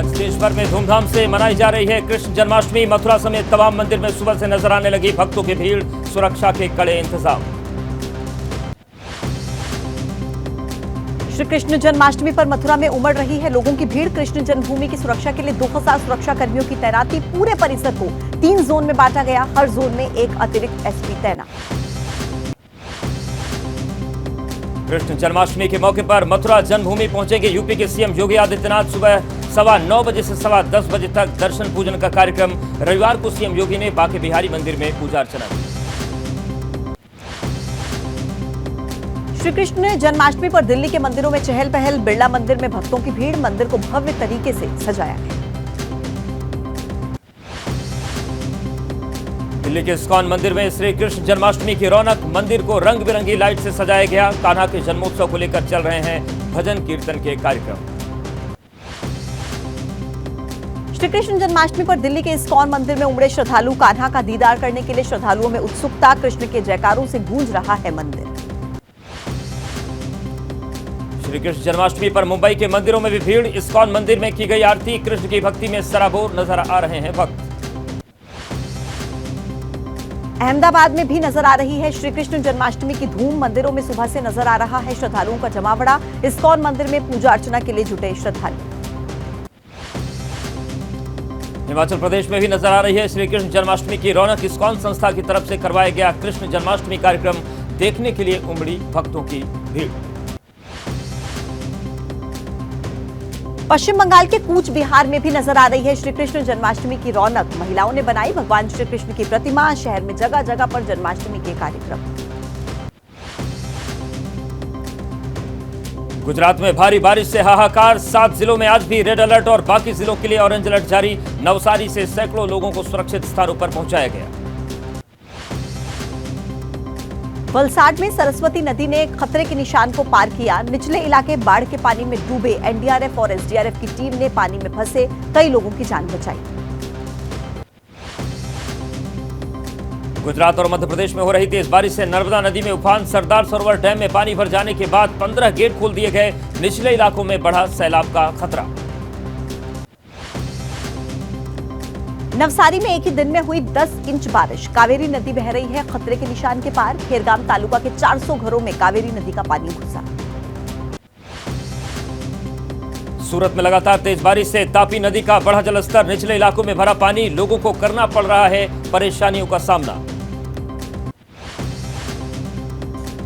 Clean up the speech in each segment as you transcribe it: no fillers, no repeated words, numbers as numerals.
आज देश भर में धूमधाम से मनाई जा रही है कृष्ण जन्माष्टमी। मथुरा समेत तमाम मंदिर में सुबह से नजर आने लगी भक्तों की भीड़, सुरक्षा के कड़े इंतजाम। श्री कृष्ण जन्माष्टमी पर मथुरा में उमड़ रही है लोगों की भीड़। कृष्ण जन्मभूमि की सुरक्षा के लिए 2000 सुरक्षा कर्मियों की तैनाती। पूरे परिसर को 3 जोन में बांटा गया, हर जोन में एक अतिरिक्त एसपी तैनात। कृष्ण जन्माष्टमी के मौके पर मथुरा जन्मभूमि पहुंचेंगे यूपी के सीएम योगी आदित्यनाथ। सुबह 9:15 बजे से 10:15 बजे तक दर्शन पूजन का कार्यक्रम। रविवार को सीएम योगी ने बांके बिहारी मंदिर में पूजा अर्चना की। श्री कृष्ण जन्माष्टमी पर दिल्ली के मंदिरों में चहल पहल। बिरला मंदिर में भक्तों की भीड़, मंदिर को भव्य तरीके से सजाया गया। दिल्ली के इस्कॉन मंदिर में श्री कृष्ण जन्माष्टमी की रौनक। मंदिर को रंग बिरंगी लाइट से सजाया गया। कान्हा के जन्मोत्सव को लेकर चल रहे हैं भजन कीर्तन के कार्यक्रम। श्री कृष्ण जन्माष्टमी पर दिल्ली के इस्कॉन मंदिर में उमड़े श्रद्धालु। कान्हा का दीदार करने के लिए श्रद्धालुओं में उत्सुकता। कृष्ण के जयकारों से गूंज रहा है मंदिर। श्री कृष्ण जन्माष्टमी पर मुंबई के मंदिरों में भी भीड़। इस्कॉन मंदिर में की गई आरती। कृष्ण की भक्ति में सराबोर नजर आ रहे हैं भक्त। अहमदाबाद में भी नजर आ रही है श्री कृष्ण जन्माष्टमी की धूम। मंदिरों में सुबह से नजर आ रहा है श्रद्धालुओं का जमावड़ा। इस्कॉन मंदिर में पूजा अर्चना के लिए जुटे श्रद्धालु। हिमाचल प्रदेश में भी नजर आ रही है श्री कृष्ण जन्माष्टमी की रौनक। इस्कॉन संस्था की तरफ से करवाया गया कृष्ण जन्माष्टमी कार्यक्रम देखने के लिए उमड़ी भक्तों की भीड़। पश्चिम बंगाल के कूच बिहार में भी नजर आ रही है श्री कृष्ण जन्माष्टमी की रौनक। महिलाओं ने बनाई भगवान श्री कृष्ण की प्रतिमा। शहर में जगह जगह पर जन्माष्टमी के कार्यक्रम। गुजरात में भारी बारिश से हाहाकार। 7 जिलों में आज भी रेड अलर्ट और बाकी जिलों के लिए ऑरेंज अलर्ट जारी। नवसारी से सैकड़ों लोगों को सुरक्षित स्थानों पर पहुंचाया गया। वलसाड में सरस्वती नदी ने खतरे के निशान को पार किया। निचले इलाके बाढ़ के पानी में डूबे। एनडीआरएफ और एसडीआरएफ की टीम ने पानी में फंसे कई लोगों की जान बचाई। गुजरात और मध्य प्रदेश में हो रही तेज बारिश से नर्मदा नदी में उफान। सरदार सरोवर डैम में पानी भर जाने के बाद 15 गेट खोल दिए गए। निचले इलाकों में बढ़ा सैलाब का खतरा। नवसारी में एक ही दिन में हुई 10 इंच बारिश। कावेरी नदी बह रही है खतरे के निशान के पार। खेरगाम तालुका के 400 घरों में कावेरी नदी का पानी घुसा। सूरत में लगातार तेज बारिश से तापी नदी का बढ़ा जलस्तर। निचले इलाकों में भरा पानी। लोगों को करना पड़ रहा है परेशानियों का सामना।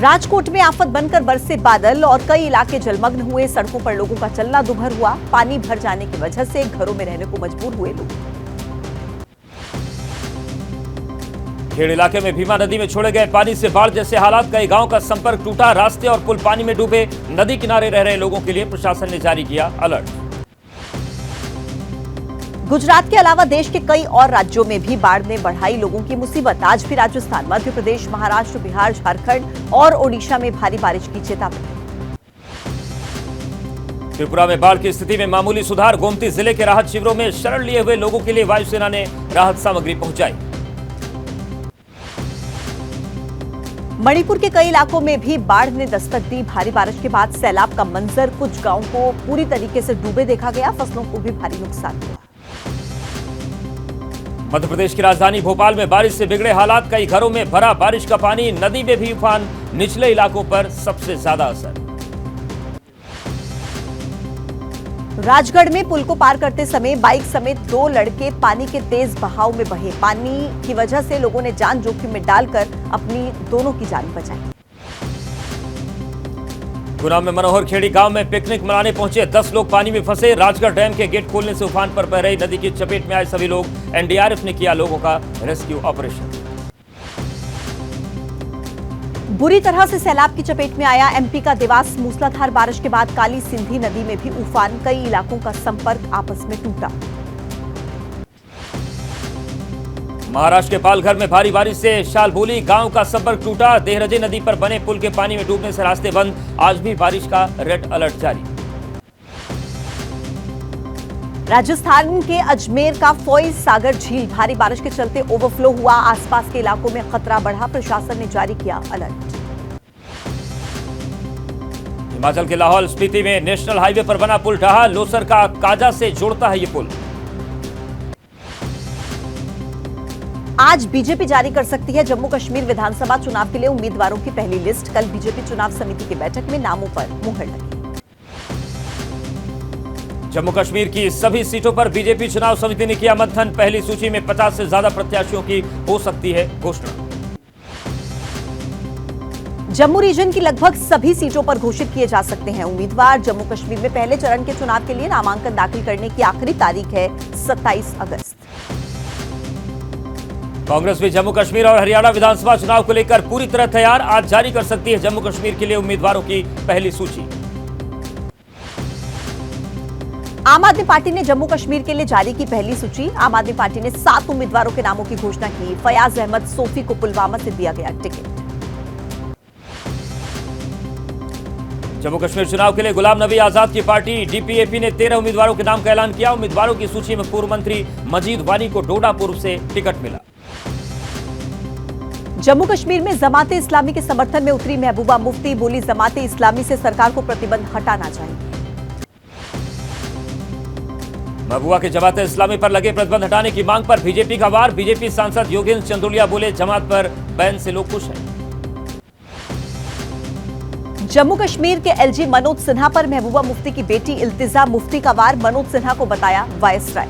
राजकोट में आफत बनकर बरसे बादल और कई इलाके जलमग्न हुए। सड़कों पर लोगों का चलना दुभर हुआ। पानी भर जाने की वजह से घरों में रहने को मजबूर हुए लोग। खेड़ इलाके में भीमा नदी में छोड़े गए पानी से बाढ़ जैसे हालात। कई गांव का संपर्क टूटा। रास्ते और पुल पानी में डूबे। नदी किनारे रह रहे लोगों के लिए प्रशासन ने जारी किया अलर्ट। गुजरात के अलावा देश के कई और राज्यों में भी बाढ़ ने बढ़ाई लोगों की मुसीबत। आज भी राजस्थान, मध्य प्रदेश, महाराष्ट्र, बिहार, झारखंड और ओडिशा में भारी बारिश की चेतावनी। त्रिपुरा में बाढ़ की स्थिति में मामूली सुधार। गोमती जिले के राहत शिविरों में शरण लिए हुए लोगों के लिए वायुसेना ने राहत सामग्री पहुंचाई। मणिपुर के कई इलाकों में भी बाढ़ ने दस्तक दी। भारी बारिश के बाद सैलाब का मंजर। कुछ गांवों को पूरी तरीके से डूबे देखा गया। फसलों को भी भारी नुकसान हुआ। मध्य प्रदेश की राजधानी भोपाल में बारिश से बिगड़े हालात। कई घरों में भरा बारिश का पानी। नदी में भी उफान। निचले इलाकों पर सबसे ज्यादा असर। राजगढ़ में पुल को पार करते समय बाइक समेत 2 लड़के पानी के तेज बहाव में बहे। पानी की वजह से लोगों ने जान जोखिम में डालकर अपनी दोनों की जान बचाई। गुना में मनोहर खेड़ी गांव में पिकनिक मनाने पहुंचे 10 लोग पानी में फंसे। राजगढ़ डैम के गेट खोलने से उफान पर बह रही नदी की चपेट में आए सभी लोग। एनडीआरएफ ने किया लोगों का रेस्क्यू ऑपरेशन। बुरी तरह से सैलाब की चपेट में आया एमपी का देवास। मूसलाधार बारिश के बाद काली सिंधी नदी में भी उफान। कई इलाकों का संपर्क आपस में टूटा। महाराष्ट्र के पालघर में भारी बारिश से शालबोली गांव का संपर्क टूटा। देहरजे नदी पर बने पुल के पानी में डूबने से रास्ते बंद। आज भी बारिश का रेड अलर्ट जारी। राजस्थान के अजमेर का फौज सागर झील भारी बारिश के चलते ओवरफ्लो हुआ। आसपास के इलाकों में खतरा बढ़ा। प्रशासन ने जारी किया अलर्ट। हिमाचल के लाहौल स्पीति में नेशनल हाईवे पर बना पुल ढहा, लोसर का काजा से जोड़ता है ये पुल। आज बीजेपी जारी कर सकती है जम्मू कश्मीर विधानसभा चुनाव के लिए उम्मीदवारों की पहली लिस्ट। कल बीजेपी चुनाव समिति की बैठक में नामों पर मुहर लगी। जम्मू कश्मीर की सभी सीटों पर बीजेपी चुनाव समिति ने किया मंथन। पहली सूची में 50 से ज्यादा प्रत्याशियों की हो सकती है घोषणा। जम्मू रीजन की लगभग सभी सीटों पर घोषित किए जा सकते हैं उम्मीदवार। जम्मू कश्मीर में पहले चरण के चुनाव के लिए नामांकन दाखिल करने की आखिरी तारीख है 27 अगस्त। कांग्रेस भी जम्मू कश्मीर और हरियाणा विधानसभा चुनाव को लेकर पूरी तरह तैयार। आज जारी कर सकती है जम्मू कश्मीर के लिए उम्मीदवारों की पहली सूची। आम आदमी पार्टी ने जम्मू कश्मीर के लिए जारी की पहली सूची। आम आदमी पार्टी ने 7 उम्मीदवारों के नामों की घोषणा की। फयाज अहमद सोफी को पुलवामा से दिया गया टिकट। जम्मू कश्मीर चुनाव के लिए गुलाम नबी आजाद की पार्टी डीपीएपी ने 13 उम्मीदवारों के नाम का ऐलान किया। उम्मीदवारों की सूची में पूर्व मंत्री मजीद वानी को डोडा पूर्व से टिकट मिला। जम्मू कश्मीर में जमाते इस्लामी के समर्थन में उतरी महबूबा मुफ्ती। बोली जमाते इस्लामी से सरकार को प्रतिबंध हटाना चाहिए। महबूबा के जमाते इस्लामी पर लगे प्रतिबंध हटाने की मांग पर बीजेपी का वार। बीजेपी सांसद योगेंद्र चंदोलिया बोले जमात पर बैन से लोग खुश हैं। जम्मू कश्मीर के एलजी मनोज सिन्हा पर महबूबा मुफ्ती की बेटी इल्तिजा मुफ्ती का वार। मनोज सिन्हा को बताया वायसराय।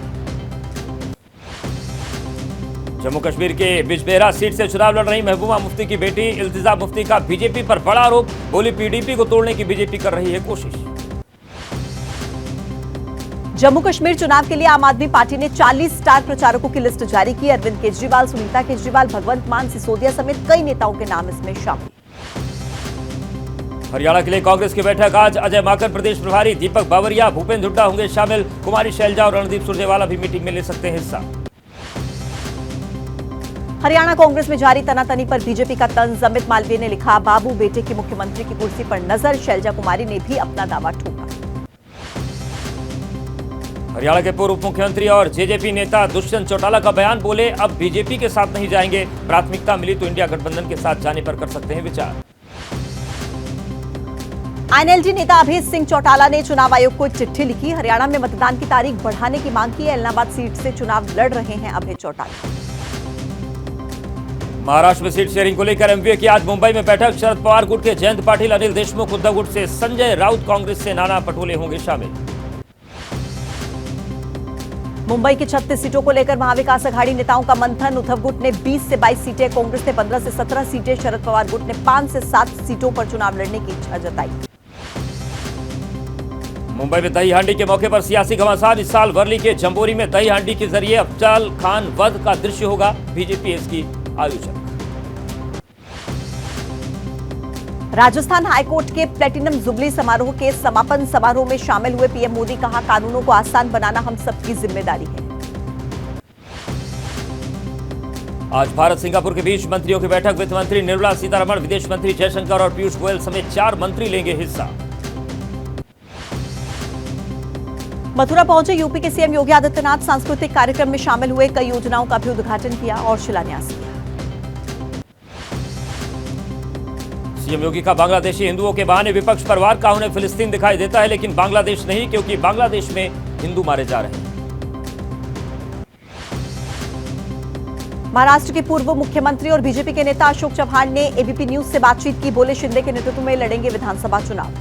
जम्मू कश्मीर के बिजबेहरा सीट से चुनाव लड़ रही महबूबा मुफ्ती की बेटी इल्तिजा मुफ्ती का बीजेपी पर बड़ा आरोप। बोली पीडीपी को तोड़ने की बीजेपी कर रही है कोशिश। जम्मू कश्मीर चुनाव के लिए आम आदमी पार्टी ने 40 स्टार प्रचारकों की लिस्ट जारी की। अरविंद केजरीवाल, सुनीता केजरीवाल, भगवंत मान, सिसोदिया समेत कई नेताओं के नाम इसमें शामिल। हरियाणा के लिए कांग्रेस की बैठक आज। अजय माकन प्रदेश प्रभारी, दीपक बावरिया, भूपेंद्र हुड्डा होंगे शामिल। कुमारी शैलजा और रणदीप सुरजेवाला भी मीटिंग में ले सकते हैं हिस्सा। हरियाणा कांग्रेस में जारी तनातनी पर बीजेपी का तंज। अमित मालवीय ने लिखा, बाबू बेटे की मुख्यमंत्री की कुर्सी पर नजर। शैलजा कुमारी ने भी अपना दावा ठोका। हरियाणा के पूर्व मुख्यमंत्री और जेजेपी नेता दुष्यंत चौटाला का बयान। बोले अब बीजेपी के साथ नहीं जाएंगे, प्राथमिकता मिली तो इंडिया गठबंधन के साथ जाने पर कर सकते हैं विचार। आईएनएलडी नेता अभेद सिंह चौटाला ने चुनाव आयोग को चिट्ठी लिखी। हरियाणा में मतदान की तारीख बढ़ाने की मांग की है। एलनाबाद सीट से चुनाव लड़ रहे हैं अभेद चौटाला। महाराष्ट्र में सीट शेयरिंग को लेकर एमवीए की आज मुंबई में बैठक। शरद पवार गुट के जयंत पाटिल, अनिल देशमुख, उद्धव गुट से संजय राउत, कांग्रेस से नाना पटोले होंगे शामिल। मुंबई की 36 सीटों को लेकर महाविकास अघाड़ी नेताओं का मंथन। उद्धव गुट ने 20 से 22 सीटें, कांग्रेस ने 15 से 17 सीटें, शरद पवार गुट ने 5 से 7 सीटों पर चुनाव लड़ने की इच्छा जताई। मुंबई में दही हांडी के मौके पर सियासी घमासान। इस साल वर्ली के जंबोरी में दही हांडी के जरिए अफजल खान वध का दृश्य होगा। बीजेपी इसकी आयोजक। राजस्थान हाईकोर्ट के प्लेटिनम जुबली समारोह के समापन समारोह में शामिल हुए पीएम मोदी, कहा कानूनों को आसान बनाना हम सबकी जिम्मेदारी है। आज भारत सिंगापुर के बीच मंत्रियों की बैठक। वित्त मंत्री निर्मला सीतारमण, विदेश मंत्री जयशंकर और पीयूष गोयल समेत 4 मंत्री लेंगे हिस्सा। मथुरा पहुंचे यूपी के सीएम योगी आदित्यनाथ। सांस्कृतिक कार्यक्रम में शामिल हुए, कई योजनाओं का भी उद्घाटन किया और शिलान्यास किया। सीएम योगी का बांग्लादेशी हिंदुओं के बहाने विपक्ष पर वार। कहा उन्हें फिलिस्तीन दिखाई देता है लेकिन बांग्लादेश नहीं, क्योंकि बांग्लादेश में हिंदू मारे जा रहे हैं। महाराष्ट्र के पूर्व मुख्यमंत्री और बीजेपी के नेता अशोक चव्हाण ने एबीपी न्यूज से बातचीत की। बोले शिंदे के नेतृत्व में लड़ेंगे विधानसभा चुनाव।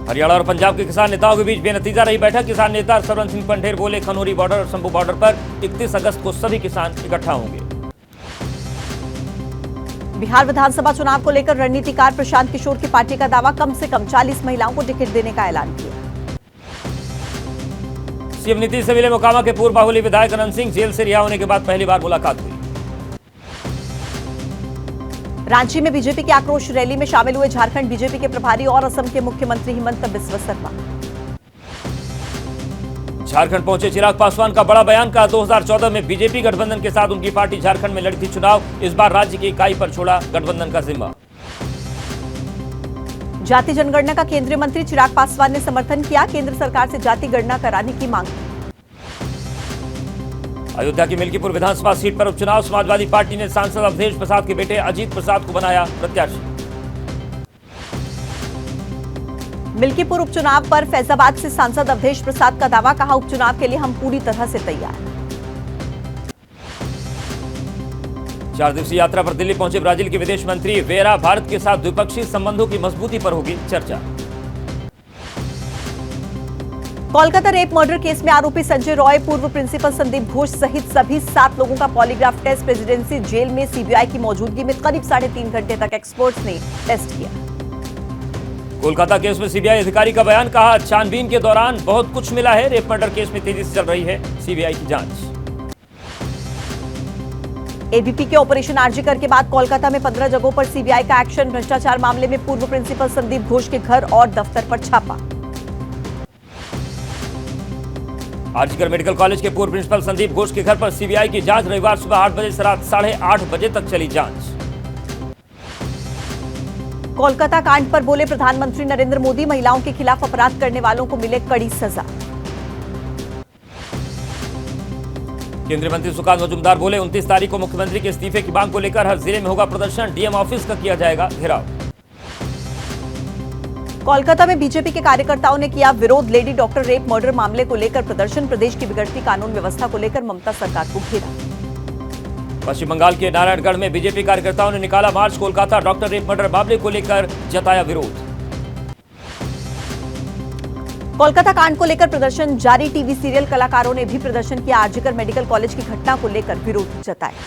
हरियाणा और पंजाब के किसान नेताओं के बीच बेनतीजा रही बैठक। किसान नेता सरवन सिंह पंढेर बोले खनौरी बॉर्डर और शंभू बॉर्डर पर 31 अगस्त को सभी किसान इकट्ठा होंगे। बिहार विधानसभा चुनाव को लेकर रणनीतिकार प्रशांत किशोर की पार्टी का दावा, कम से कम 40 महिलाओं को टिकट देने का ऐलान किया। सीएम नीतीश से मिले मोकामा के पूर्व बाहुली विधायक अनंत सिंह। जेल से रिहा होने के बाद पहली बार मुलाकात हुई। रांची में बीजेपी की आक्रोश रैली में शामिल हुए झारखंड बीजेपी के प्रभारी और असम के मुख्यमंत्री हिमंत बिस्वा शर्मा। झारखंड पहुंचे चिराग पासवान का बड़ा बयान। कहा 2014 में बीजेपी गठबंधन के साथ उनकी पार्टी झारखंड में लड़ी थी चुनाव। इस बार राज्य की इकाई पर छोड़ा गठबंधन का जिम्मा। जाति जनगणना का केंद्रीय मंत्री चिराग पासवान ने समर्थन किया। केंद्र सरकार से जाति गणना कराने की मांग की। अयोध्या की मिल्कीपुर विधानसभा सीट पर उपचुनाव। समाजवादी पार्टी ने सांसद अवधेश प्रसाद के बेटे अजीत प्रसाद को बनाया प्रत्याशी। मिल्कीपुर उपचुनाव पर फैजाबाद से सांसद अवधेश प्रसाद का दावा, कहा उपचुनाव के लिए हम पूरी तरह से तैयार। 4 दिवसीय यात्रा पर दिल्ली पहुंचे ब्राजील के विदेश मंत्री वेरा, भारत के साथ द्विपक्षीय संबंधों की मजबूती पर होगी चर्चा। कोलकाता रेप मर्डर केस में आरोपी संजय रॉय, पूर्व प्रिंसिपल संदीप घोष सहित सभी 7 लोगों का पॉलीग्राफ टेस्ट प्रेसिडेंसी जेल में सीबीआई की मौजूदगी में करीब 3.5 घंटे तक एक्सपर्ट्स ने टेस्ट किया। कोलकाता केस में सीबीआई अधिकारी का बयान, कहा छानबीन के दौरान बहुत कुछ मिला है। रेप मर्डर केस में तेजी से चल रही है सीबीआई की जांच। एबीपी के ऑपरेशन आरजीकर के बाद कोलकाता में 15 जगहों पर सीबीआई का एक्शन, भ्रष्टाचार मामले में पूर्व प्रिंसिपल संदीप घोष के घर और दफ्तर पर छापा। आरजीकर मेडिकल कॉलेज के पूर्व प्रिंसिपल संदीप घोष के घर पर सीबीआई की जांच, रविवार सुबह 8 बजे से रात 8:30 बजे तक चली जांच। कोलकाता कांड पर बोले प्रधानमंत्री नरेंद्र मोदी, महिलाओं के खिलाफ अपराध करने वालों को मिले कड़ी सजा। केंद्रीय मंत्री सुकांत मजूमदार बोले 29 तारीख को मुख्यमंत्री के इस्तीफे की मांग को लेकर हर जिले में होगा प्रदर्शन, डीएम ऑफिस का किया जाएगा घेराव। कोलकाता में बीजेपी के कार्यकर्ताओं ने किया विरोध, लेडी डॉक्टर रेप मर्डर मामले को लेकर प्रदर्शन, प्रदेश की बिगड़ती कानून व्यवस्था को लेकर ममता सरकार को घेरा। पश्चिम बंगाल के नारायणगढ़ में बीजेपी कार्यकर्ताओं ने निकाला मार्च, कोलकाता डॉक्टर रेप मर्डर मामले को लेकर जताया विरोध। कोलकाता कांड को लेकर प्रदर्शन जारी, टीवी सीरियल कलाकारों ने भी प्रदर्शन किया। आरजीकर मेडिकल कॉलेज की घटना को लेकर विरोध जताया।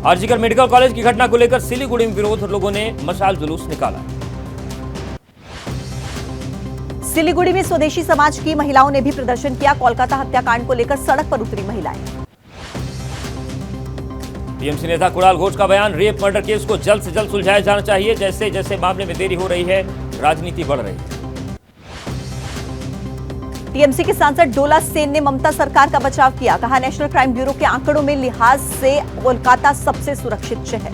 आरजीकर मेडिकल कॉलेज की घटना को लेकर सिलीगुड़ी में विरोध, लोगों ने मशाल जुलूस निकाला। सिलीगुड़ी में स्वदेशी समाज की महिलाओं ने भी प्रदर्शन किया। कोलकाता हत्याकांड को लेकर सड़क पर उतरी महिलाएं। टीएमसी नेता कुणाल घोष का बयान, रेप मर्डर केस को जल्द से जल्द सुलझाया जाना चाहिए। जैसे जैसे मामले में देरी हो रही है, राजनीति बढ़ रही है। टीएमसी के सांसद डोला सेन ने ममता सरकार का बचाव किया, कहा नेशनल क्राइम ब्यूरो के आंकड़ों में लिहाज से कोलकाता सबसे सुरक्षित शहर।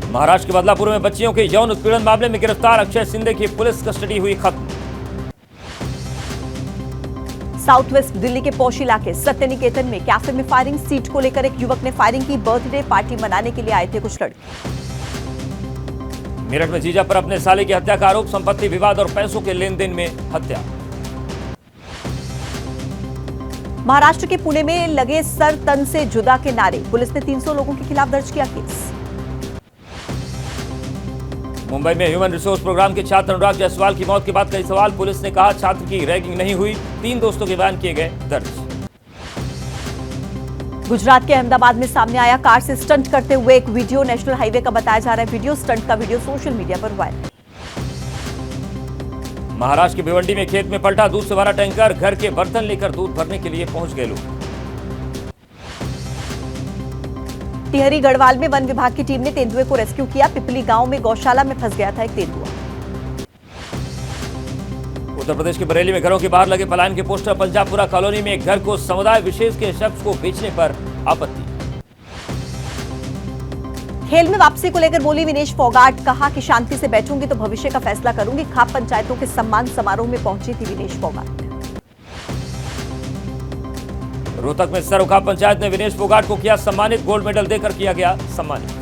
महाराष्ट्र के बदलापुर में बच्चियों के यौन उत्पीड़न मामले में गिरफ्तार अक्षय सिंधे की पुलिस कस्टडी हुई खत्म। साउथ वेस्ट दिल्ली के पौष इलाके सत्य निकेतन में कैफे में फायरिंग, सीट को लेकर एक युवक ने फायरिंग की। बर्थडे पार्टी मनाने के लिए आए थे कुछ लड़के। मेरठ में जीजा पर अपने साले की हत्या का आरोप, संपत्ति विवाद और पैसों के लेन देन में हत्या। महाराष्ट्र के पुणे में लगे सर तन से जुदा के नारे, पुलिस ने 300 लोगों के खिलाफ दर्ज किया केस। मुंबई में ह्यूमन रिसोर्स प्रोग्राम के छात्र अनुराग जायसवाल की मौत के बाद कई सवाल, पुलिस ने कहा छात्र की रैगिंग नहीं हुई, 3 दोस्तों के बयान किए गए दर्ज। गुजरात के अहमदाबाद में सामने आया कार से स्टंट करते हुए एक वीडियो, नेशनल हाईवे का बताया जा रहा है वीडियो। स्टंट का वीडियो सोशल मीडिया पर वायरल। महाराष्ट्र के भिवंडी में खेत में पलटा दूध से भरा टैंकर, घर के बर्तन लेकर दूध भरने के लिए पहुंच गए लोग। टिहरी गढ़वाल में वन विभाग की टीम ने तेंदुए को रेस्क्यू किया। पिपली गांव में गौशाला में फंस गया था एक तेंदुआ। उत्तर प्रदेश के बरेली में घरों के बाहर लगे पलायन के पोस्टर, पंजाबपुरा कॉलोनी में एक घर को समुदाय विशेष के शख्स को बेचने पर आपत्ति। खेल में वापसी को लेकर बोली विनेश फोगाट, कहा कि शांति से बैठूंगी तो भविष्य का फैसला करूंगी। खाप पंचायतों के सम्मान समारोह में पहुंची थी विनेश फोगाट। रोहतक में सर खाप पंचायत ने विनेश फोगाट को किया सम्मानित, गोल्ड मेडल देकर किया गया सम्मानित।